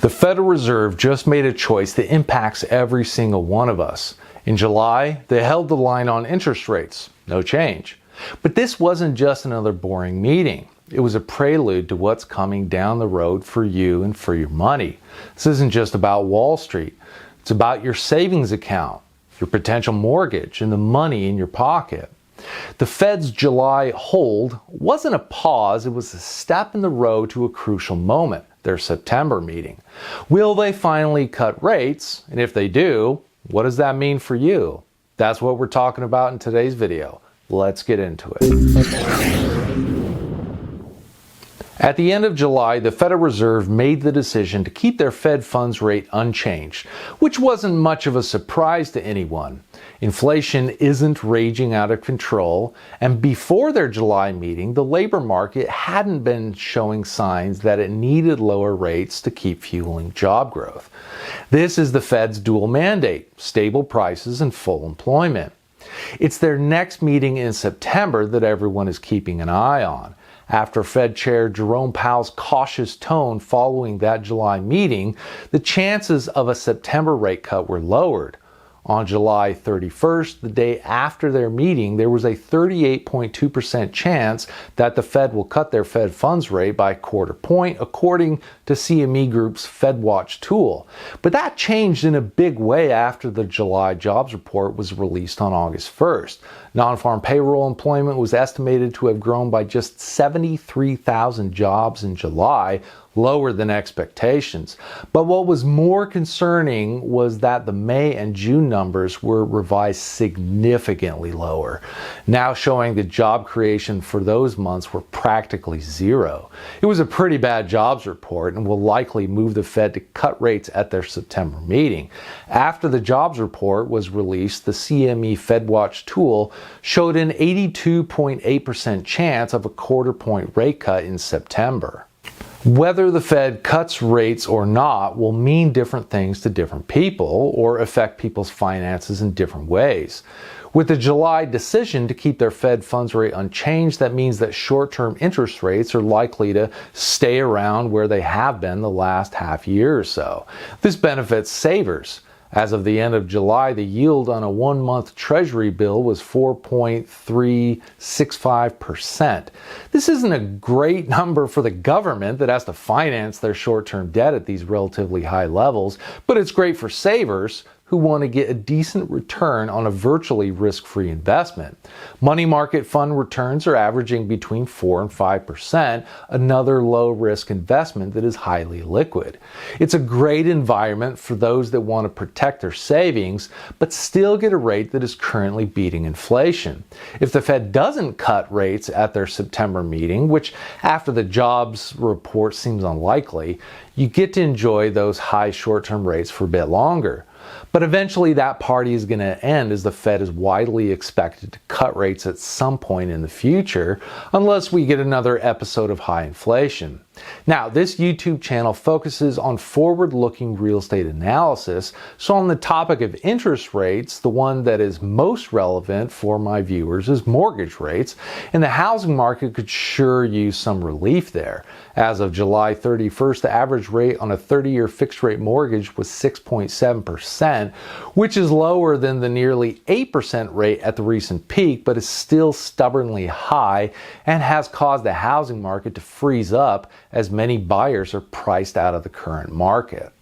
The Federal Reserve just made a choice that impacts every single one of us. In July, they held the line on interest rates. No change. But this wasn't just another boring meeting. It was a prelude to what's coming down the road for you and for your money. This isn't just about Wall Street. It's about your savings account, your potential mortgage, and the money in your pocket. The Fed's July hold wasn't a pause, it was a step in the road to a crucial moment, their September meeting. Will they finally cut rates? And if they do, what does that mean for you? That's what we're talking about in today's video. Let's get into it. At the end of July, the Federal Reserve made the decision to keep their Fed funds rate unchanged, which wasn't much of a surprise to anyone. Inflation isn't raging out of control, and before their July meeting, the labor market hadn't been showing signs that it needed lower rates to keep fueling job growth. This is the Fed's dual mandate: stable prices and full employment. It's their next meeting in September that everyone is keeping an eye on. After Fed Chair Jerome Powell's cautious tone following that July meeting, the chances of a September rate cut were lowered. On July 31st, the day after their meeting, there was a 38.2% chance that the Fed will cut their Fed funds rate by a quarter point, according to CME Group's FedWatch tool. But that changed in a big way after the July jobs report was released on August 1st. Non-farm payroll employment was estimated to have grown by just 73,000 jobs in July, lower than expectations. But what was more concerning was that the May and June numbers were revised significantly lower, now showing the job creation for those months were practically zero. It was a pretty bad jobs report and will likely move the Fed to cut rates at their September meeting. After the jobs report was released, the CME FedWatch tool showed an 82.8% chance of a quarter point rate cut in September. Whether the Fed cuts rates or not will mean different things to different people or affect people's finances in different ways. With the July decision to keep their Fed funds rate unchanged, that means that short-term interest rates are likely to stay around where they have been the last half year or so. This benefits savers. As of the end of July, the yield on a one-month Treasury bill was 4.365%. This isn't a great number for the government that has to finance their short-term debt at these relatively high levels, but it's great for savers who want to get a decent return on a virtually risk-free investment. Money market fund returns are averaging between 4 and 5%, another low-risk investment that is highly liquid. It's a great environment for those that want to protect their savings, but still get a rate that is currently beating inflation. If the Fed doesn't cut rates at their September meeting, which after the jobs report seems unlikely, you get to enjoy those high short-term rates for a bit longer. But eventually that party is going to end, as the Fed is widely expected to cut rates at some point in the future, unless we get another episode of high inflation. Now, this YouTube channel focuses on forward-looking real estate analysis, so on the topic of interest rates, the one that is most relevant for my viewers is mortgage rates, and the housing market could sure use some relief there. As of July 31st, the average rate on a 30-year fixed-rate mortgage was 6.7%, which is lower than the nearly 8% rate at the recent peak, but is still stubbornly high and has caused the housing market to freeze up as many buyers are priced out of the current market.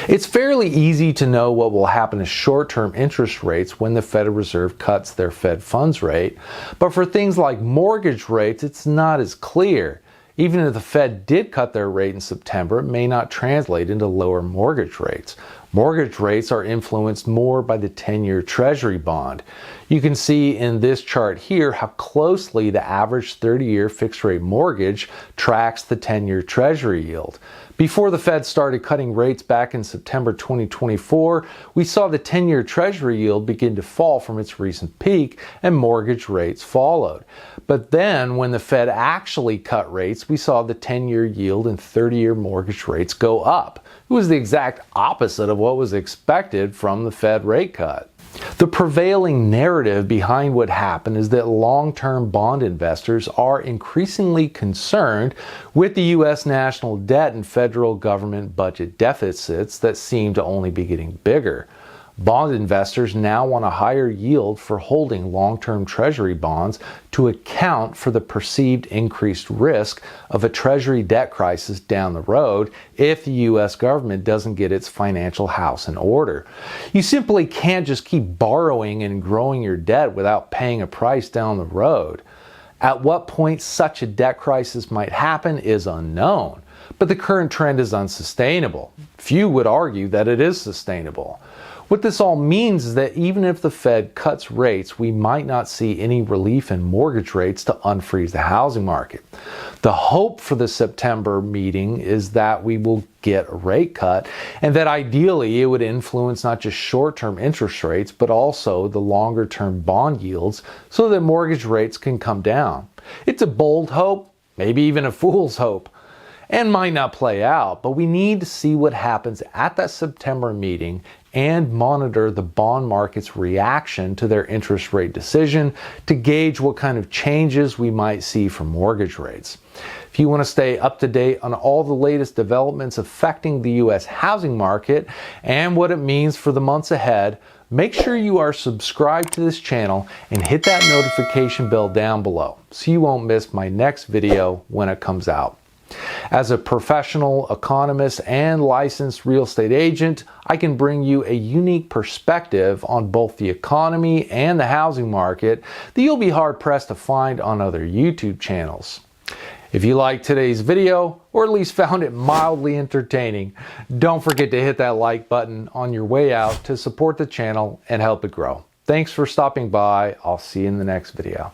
It's fairly easy to know what will happen to short-term interest rates when the Federal Reserve cuts their Fed funds rate, but for things like mortgage rates, it's not as clear. Even if the Fed did cut their rate in September, it may not translate into lower mortgage rates. Mortgage rates are influenced more by the 10-year Treasury bond. You can see in this chart here how closely the average 30-year fixed-rate mortgage tracks the 10-year Treasury yield. Before the Fed started cutting rates back in September 2024, we saw the 10-year Treasury yield begin to fall from its recent peak, and mortgage rates followed. But then, when the Fed actually cut rates, we saw the 10-year yield and 30-year mortgage rates go up. It was the exact opposite of what was expected from the Fed rate cut. The prevailing narrative behind what happened is that long-term bond investors are increasingly concerned with the U.S. national debt and federal government budget deficits that seem to only be getting bigger. Bond investors now want a higher yield for holding long-term treasury bonds to account for the perceived increased risk of a treasury debt crisis down the road if the U.S. government doesn't get its financial house in order. You simply can't just keep borrowing and growing your debt without paying a price down the road. At what point such a debt crisis might happen is unknown, but the current trend is unsustainable. Few would argue that it is sustainable. What this all means is that even if the Fed cuts rates, we might not see any relief in mortgage rates to unfreeze the housing market. The hope for the September meeting is that we will get a rate cut and that ideally it would influence not just short-term interest rates, but also the longer-term bond yields so that mortgage rates can come down. It's a bold hope, maybe even a fool's hope, and might not play out, but we need to see what happens at that September meeting and monitor the bond market's reaction to their interest rate decision to gauge what kind of changes we might see for mortgage rates. If you want to stay up to date on all the latest developments affecting the U.S. housing market and what it means for the months ahead, make sure you are subscribed to this channel and hit that notification bell down below so you won't miss my next video when it comes out. As a professional economist and licensed real estate agent, I can bring you a unique perspective on both the economy and the housing market that you'll be hard-pressed to find on other YouTube channels. If you liked today's video, or at least found it mildly entertaining, don't forget to hit that like button on your way out to support the channel and help it grow. Thanks for stopping by. I'll see you in the next video.